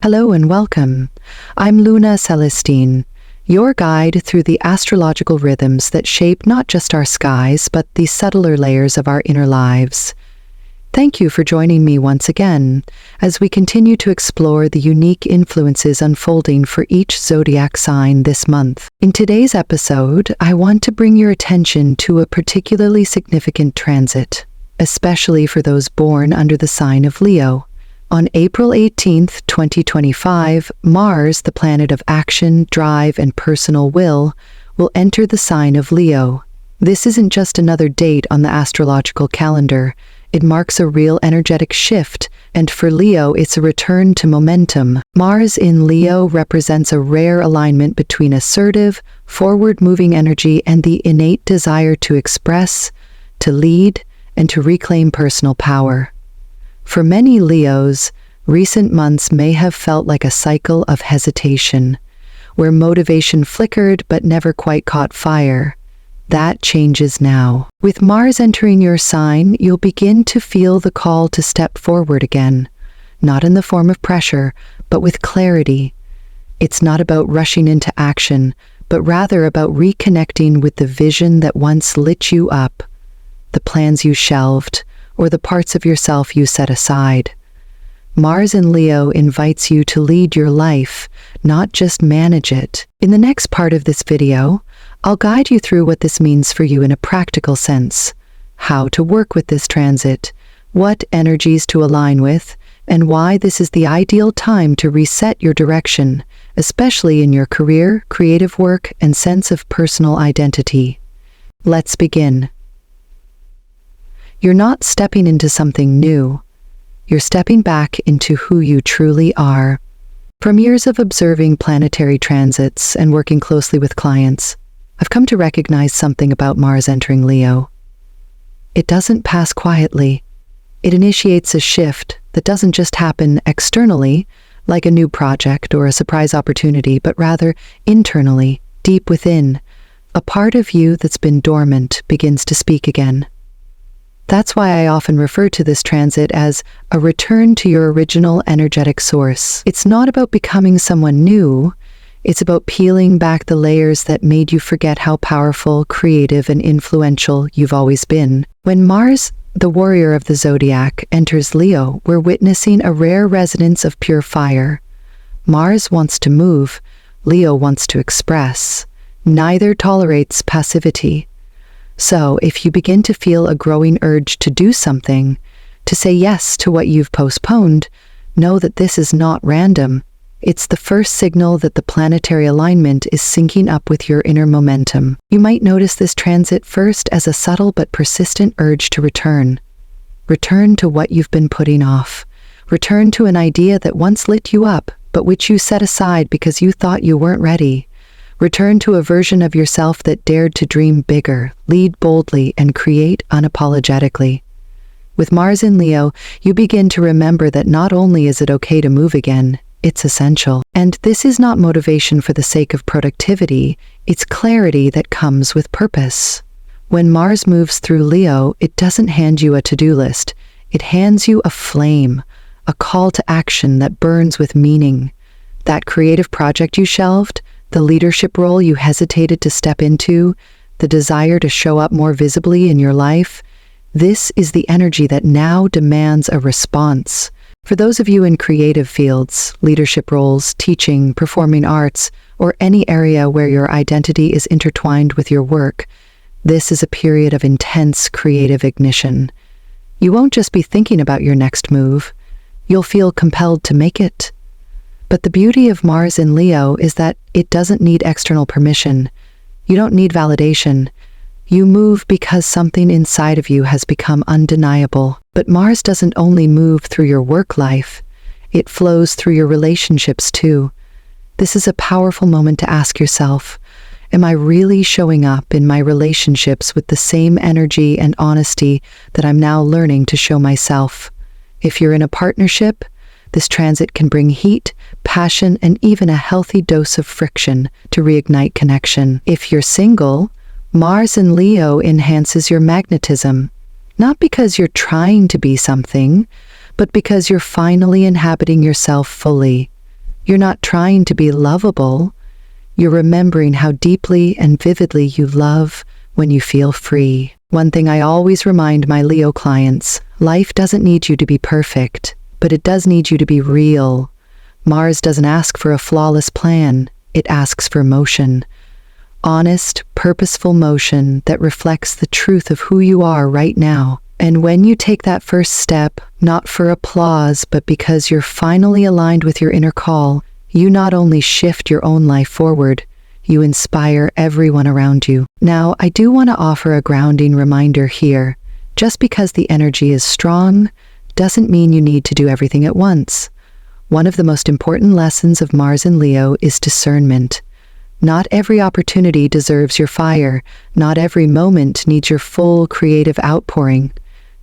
Hello and welcome. I'm Luna Celestine, your guide through the astrological rhythms that shape not just our skies, but the subtler layers of our inner lives. Thank you for joining me once again as we continue to explore the unique influences unfolding for each zodiac sign this month. In today's episode, I want to bring your attention to a particularly significant transit, especially for those born under the sign of Leo. On April 18th, 2025, Mars, the planet of action, drive, and personal will enter the sign of Leo. This isn't just another date on the astrological calendar. It marks a real energetic shift, and for Leo, it's a return to momentum. Mars in Leo represents a rare alignment between assertive, forward-moving energy and the innate desire to express, to lead, and to reclaim personal power. For many Leos, recent months may have felt like a cycle of hesitation, where motivation flickered but never quite caught fire. That changes now. With Mars entering your sign, you'll begin to feel the call to step forward again, not in the form of pressure, but with clarity. It's not about rushing into action, but rather about reconnecting with the vision that once lit you up, the plans you shelved, or the parts of yourself you set aside. Mars in Leo invites you to lead your life, not just manage it. In the next part of this video, I'll guide you through what this means for you in a practical sense, how to work with this transit, what energies to align with, and why this is the ideal time to reset your direction, especially in your career, creative work, and sense of personal identity. Let's begin. You're not stepping into something new. You're stepping back into who you truly are. From years of observing planetary transits and working closely with clients, I've come to recognize something about Mars entering Leo. It doesn't pass quietly. It initiates a shift that doesn't just happen externally, like a new project or a surprise opportunity, but rather internally, deep within. A part of you that's been dormant begins to speak again. That's why I often refer to this transit as a return to your original energetic source. It's not about becoming someone new. It's about peeling back the layers that made you forget how powerful, creative, and influential you've always been. When Mars, the warrior of the zodiac, enters Leo, we're witnessing a rare resonance of pure fire. Mars wants to move. Leo wants to express. Neither tolerates passivity. So, if you begin to feel a growing urge to do something, to say yes to what you've postponed, know that this is not random. It's the first signal that the planetary alignment is syncing up with your inner momentum. You might notice this transit first as a subtle but persistent urge to return. Return to what you've been putting off. Return to an idea that once lit you up, but which you set aside because you thought you weren't ready. Return to a version of yourself that dared to dream bigger, lead boldly, and create unapologetically. With Mars in Leo, you begin to remember that not only is it okay to move again, it's essential. And this is not motivation for the sake of productivity, it's clarity that comes with purpose. When Mars moves through Leo, it doesn't hand you a to-do list. It hands you a flame, a call to action that burns with meaning. That creative project you shelved, the leadership role you hesitated to step into, the desire to show up more visibly in your life, this is the energy that now demands a response. For those of you in creative fields, leadership roles, teaching, performing arts, or any area where your identity is intertwined with your work, this is a period of intense creative ignition. You won't just be thinking about your next move, you'll feel compelled to make it. But the beauty of Mars in Leo is that it doesn't need external permission. You don't need validation. You move because something inside of you has become undeniable. But Mars doesn't only move through your work life, it flows through your relationships too. This is a powerful moment to ask yourself, am I really showing up in my relationships with the same energy and honesty that I'm now learning to show myself? If you're in a partnership, this transit can bring heat, passion, and even a healthy dose of friction to reignite connection. If you're single, Mars in Leo enhances your magnetism, not because you're trying to be something, but because you're finally inhabiting yourself fully. You're not trying to be lovable. You're remembering how deeply and vividly you love when you feel free. One thing I always remind my Leo clients, life doesn't need you to be perfect, but it does need you to be real. Mars doesn't ask for a flawless plan, it asks for motion. Honest, purposeful motion that reflects the truth of who you are right now. And when you take that first step, not for applause, but because you're finally aligned with your inner call, you not only shift your own life forward, you inspire everyone around you. Now, I do want to offer a grounding reminder here. Just because the energy is strong doesn't mean you need to do everything at once. One of the most important lessons of Mars in Leo is discernment. Not every opportunity deserves your fire. Not every moment needs your full creative outpouring.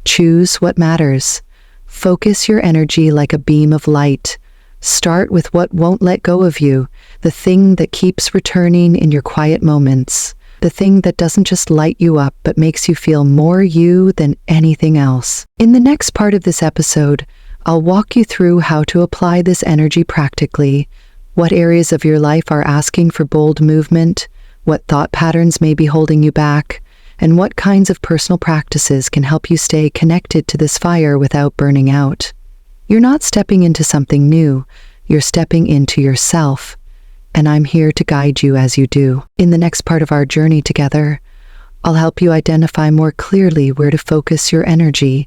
Choose what matters. Focus your energy like a beam of light. Start with what won't let go of you, the thing that keeps returning in your quiet moments, the thing that doesn't just light you up but makes you feel more you than anything else. In the next part of this episode, I'll walk you through how to apply this energy practically, what areas of your life are asking for bold movement, what thought patterns may be holding you back, and what kinds of personal practices can help you stay connected to this fire without burning out. You're not stepping into something new, you're stepping into yourself, and I'm here to guide you as you do. In the next part of our journey together, I'll help you identify more clearly where to focus your energy,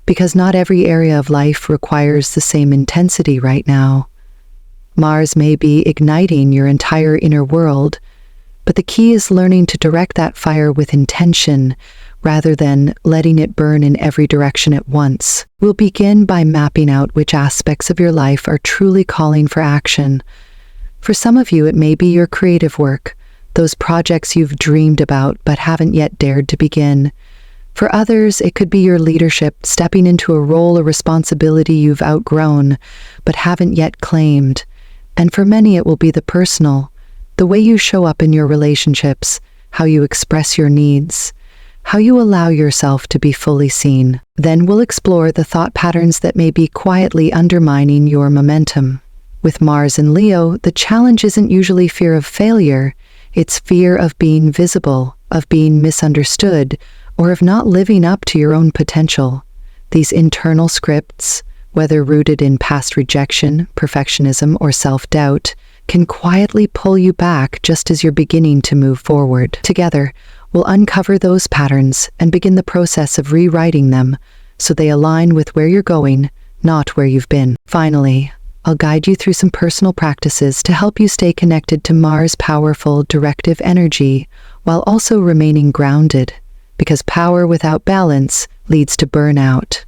because not every area of life requires the same intensity right now. Mars may be igniting your entire inner world, but the key is learning to direct that fire with intention, rather than letting it burn in every direction at once. We'll begin by mapping out which aspects of your life are truly calling for action. For some of you, it may be your creative work, those projects you've dreamed about but haven't yet dared to begin. For others, it could be your leadership, stepping into a role or responsibility you've outgrown but haven't yet claimed. And for many, it will be the personal, the way you show up in your relationships, how you express your needs, how you allow yourself to be fully seen. Then we'll explore the thought patterns that may be quietly undermining your momentum. With Mars in Leo, the challenge isn't usually fear of failure, it's fear of being visible, of being misunderstood, or of not living up to your own potential. These internal scripts, whether rooted in past rejection, perfectionism, or self-doubt, can quietly pull you back just as you're beginning to move forward. Together, we'll uncover those patterns and begin the process of rewriting them so they align with where you're going, not where you've been. Finally, I'll guide you through some personal practices to help you stay connected to Mars' powerful, directive energy while also remaining grounded, because power without balance leads to burnout.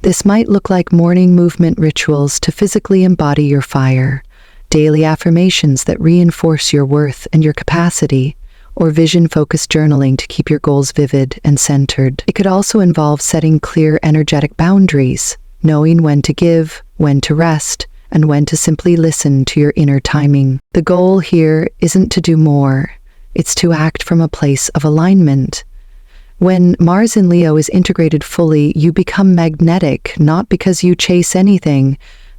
This might look like morning movement rituals to physically embody your fire, daily affirmations that reinforce your worth and your capacity, or vision-focused journaling to keep your goals vivid and centered. It could also involve setting clear energetic boundaries, knowing when to give, when to rest, and when to simply listen to your inner timing. The goal here isn't to do more, it's to act from a place of alignment. When Mars in Leo is integrated fully, you become magnetic, not because you chase anything,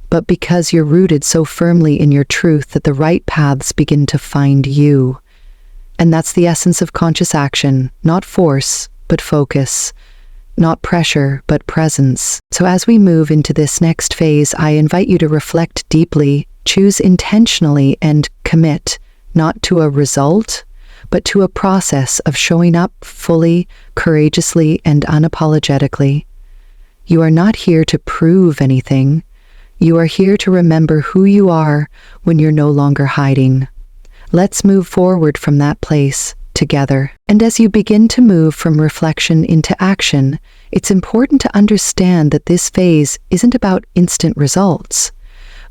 but because you're rooted so firmly in your truth that the right paths begin to find you. And that's the essence of conscious action, not force, but focus, not pressure, but presence. So as we move into this next phase, I invite you to reflect deeply, choose intentionally, and commit, not to a result, but to a process of showing up fully, courageously, and unapologetically. You are not here to prove anything. You are here to remember who you are when you're no longer hiding. Let's move forward from that place together. And as you begin to move from reflection into action, it's important to understand that this phase isn't about instant results.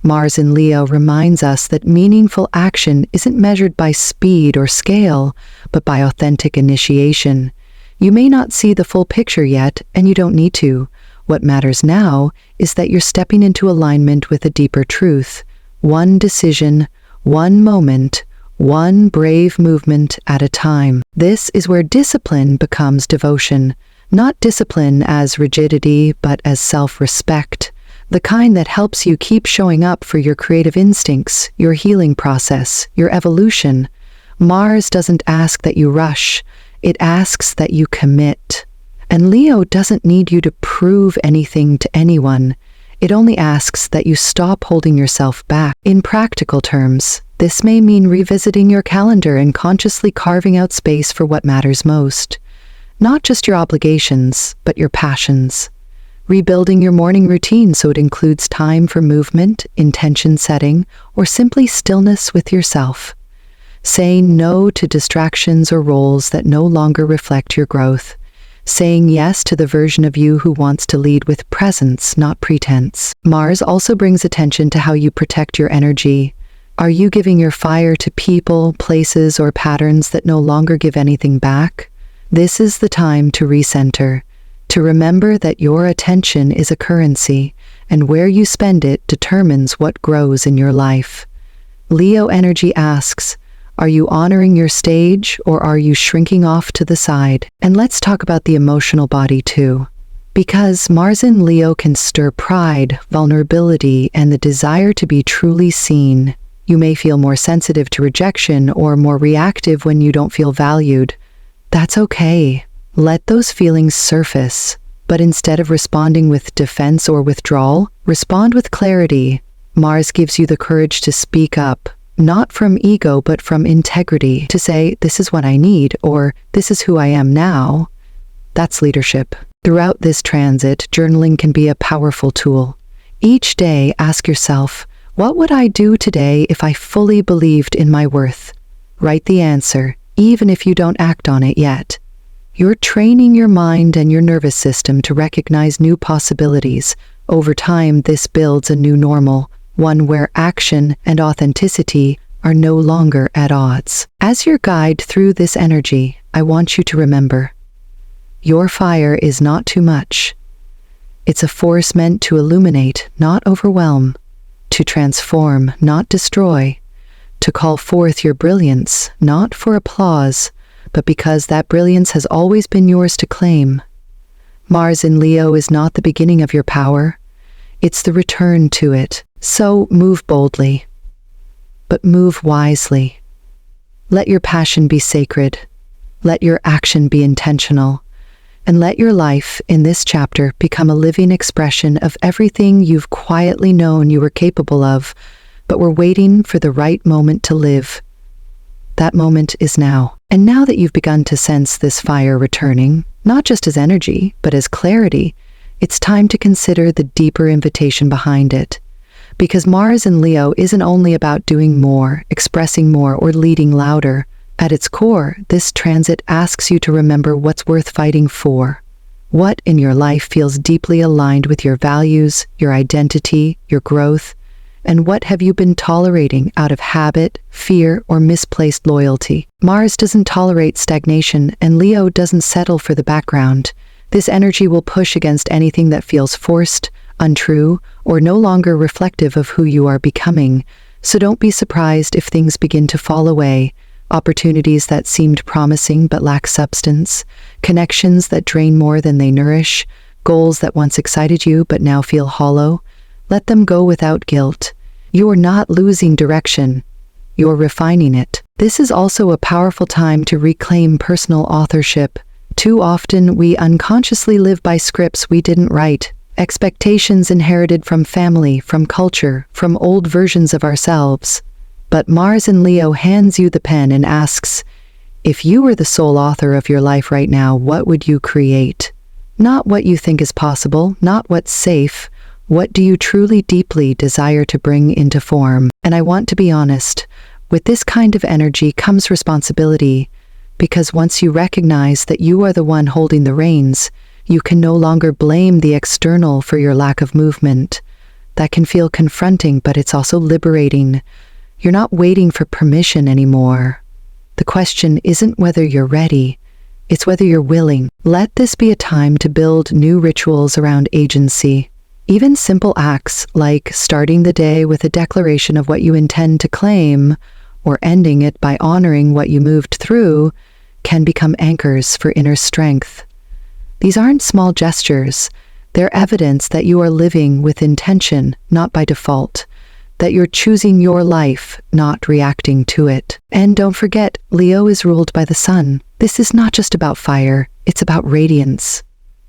Mars in Leo reminds us that meaningful action isn't measured by speed or scale, but by authentic initiation. You may not see the full picture yet, and you don't need to. What matters now is that you're stepping into alignment with a deeper truth. One decision, one moment, one brave movement at a time. This is where discipline becomes devotion. Not discipline as rigidity, but as self-respect. the kind that helps you keep showing up for your creative instincts, your healing process, your evolution. Mars doesn't ask that you rush, it asks that you commit. And Leo doesn't need you to prove anything to anyone. It only asks that you stop holding yourself back. In practical terms, this may mean revisiting your calendar and consciously carving out space for what matters most. Not just your obligations, but your passions. Rebuilding your morning routine so it includes time for movement, intention setting, or simply stillness with yourself. Saying no to distractions or roles that no longer reflect your growth. Saying yes to the version of you who wants to lead with presence, not pretense. Mars also brings attention to how you protect your energy. Are you giving your fire to people, places, or patterns that no longer give anything back? This is the time to recenter, to remember that your attention is a currency, and where you spend it determines what grows in your life. Leo energy asks, are you honoring your stage, or are you shrinking off to the side? And let's talk about the emotional body too. Because Mars in Leo can stir pride, vulnerability, and the desire to be truly seen. You may feel more sensitive to rejection or more reactive when you don't feel valued. That's okay. Let those feelings surface. But instead of responding with defense or withdrawal, respond with clarity. Mars gives you the courage to speak up. Not from ego, but from integrity, to say, this is what I need, or this is who I am now. That's leadership. Throughout this transit, journaling can be a powerful tool. Each day, ask yourself, what would I do today if I fully believed in my worth? Write the answer, even if you don't act on it yet. You're training your mind and your nervous system to recognize new possibilities. Over time, this builds a new normal. One where action and authenticity are no longer at odds. As your guide through this energy, I want you to remember, your fire is not too much. It's a force meant to illuminate, not overwhelm, to transform, not destroy, to call forth your brilliance, not for applause, but because that brilliance has always been yours to claim. Mars in Leo is not the beginning of your power, it's the return to it. So move boldly, but move wisely. Let your passion be sacred. Let your action be intentional. And let your life in this chapter become a living expression of everything you've quietly known you were capable of, but were waiting for the right moment to live. That moment is now. And now that you've begun to sense this fire returning, not just as energy, but as clarity, it's time to consider the deeper invitation behind it. Because Mars in Leo isn't only about doing more, expressing more, or leading louder. At its core, this transit asks you to remember what's worth fighting for. What in your life feels deeply aligned with your values, your identity, your growth? And what have you been tolerating out of habit, fear, or misplaced loyalty? Mars doesn't tolerate stagnation, and Leo doesn't settle for the background. This energy will push against anything that feels forced, untrue, or no longer reflective of who you are becoming. So don't be surprised if things begin to fall away. Opportunities that seemed promising but lack substance, connections that drain more than they nourish, goals that once excited you but now feel hollow. Let them go without guilt. You're not losing direction. You're refining it. This is also a powerful time to reclaim personal authorship. Too often, we unconsciously live by scripts we didn't write. Expectations inherited from family, from culture, from old versions of ourselves. But Mars in Leo hands you the pen and asks, if you were the sole author of your life right now, what would you create? Not what you think is possible, not what's safe. What do you truly deeply desire to bring into form? And I want to be honest, with this kind of energy comes responsibility, because once you recognize that you are the one holding the reins, you can no longer blame the external for your lack of movement. That can feel confronting, but it's also liberating. You're not waiting for permission anymore. The question isn't whether you're ready, it's whether you're willing. Let this be a time to build new rituals around agency. Even simple acts like starting the day with a declaration of what you intend to claim, or ending it by honoring what you moved through, can become anchors for inner strength. These aren't small gestures. They're evidence that you are living with intention, not by default, that you're choosing your life, not reacting to it. And don't forget, Leo is ruled by the sun. This is not just about fire, it's about radiance.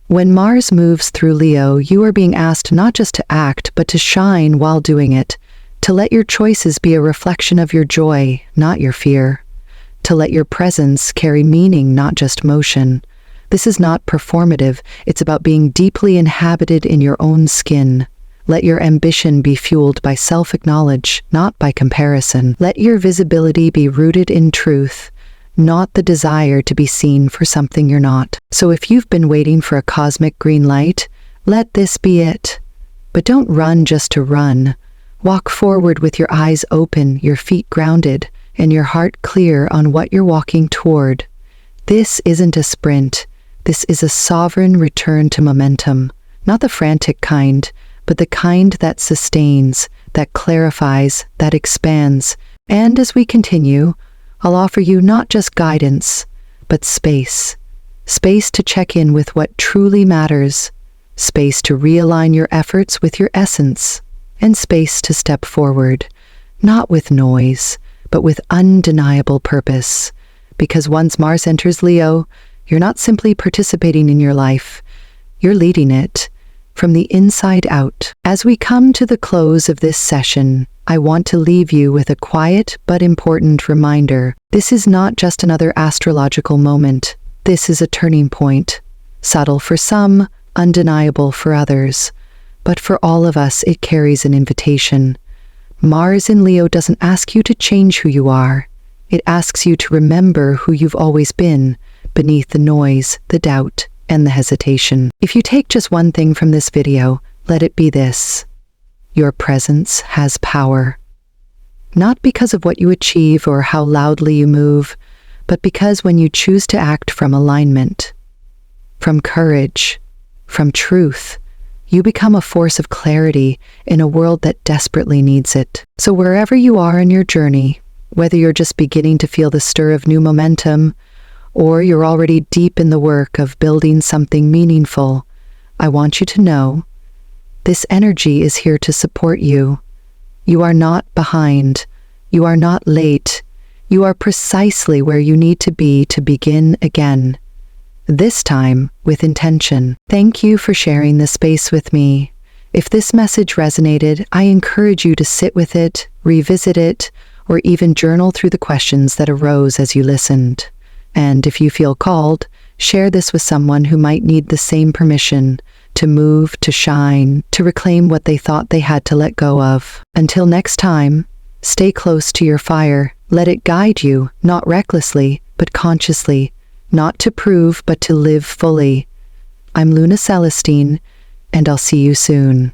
When Mars moves through Leo, you are being asked not just to act, but to shine while doing it, to let your choices be a reflection of your joy, not your fear, to let your presence carry meaning, not just motion. This is not performative, it's about being deeply inhabited in your own skin. Let your ambition be fueled by self-acknowledge, not by comparison. Let your visibility be rooted in truth, not the desire to be seen for something you're not. So if you've been waiting for a cosmic green light, let this be it. But don't run just to run. Walk forward with your eyes open, your feet grounded, and your heart clear on what you're walking toward. This isn't a sprint. This is a sovereign return to momentum, not the frantic kind, but the kind that sustains, that clarifies, that expands. And as we continue, I'll offer you not just guidance, but space. Space to check in with what truly matters, space to realign your efforts with your essence, and space to step forward, not with noise, but with undeniable purpose. Because once Mars enters Leo, you're not simply participating in your life, you're leading it from the inside out. As we come to the close of this session, I want to leave you with a quiet but important reminder. This is not just another astrological moment. This is a turning point. Subtle for some, undeniable for others. But for all of us, it carries an invitation. Mars in Leo doesn't ask you to change who you are. It asks you to remember who you've always been, beneath the noise, the doubt, and the hesitation. If you take just one thing from this video, let it be this. Your presence has power. Not because of what you achieve or how loudly you move, but because when you choose to act from alignment, from courage, from truth, you become a force of clarity in a world that desperately needs it. So wherever you are in your journey, whether you're just beginning to feel the stir of new momentum, or you're already deep in the work of building something meaningful, I want you to know this energy is here to support you. You are not behind. You are not late. You are precisely where you need to be to begin again. This time with intention. Thank you for sharing this space with me. If this message resonated, I encourage you to sit with it, revisit it, or even journal through the questions that arose as you listened. And if you feel called, share this with someone who might need the same permission to move, to shine, to reclaim what they thought they had to let go of. Until next time, stay close to your fire. Let it guide you, not recklessly, but consciously, not to prove, but to live fully. I'm Luna Celestine, and I'll see you soon.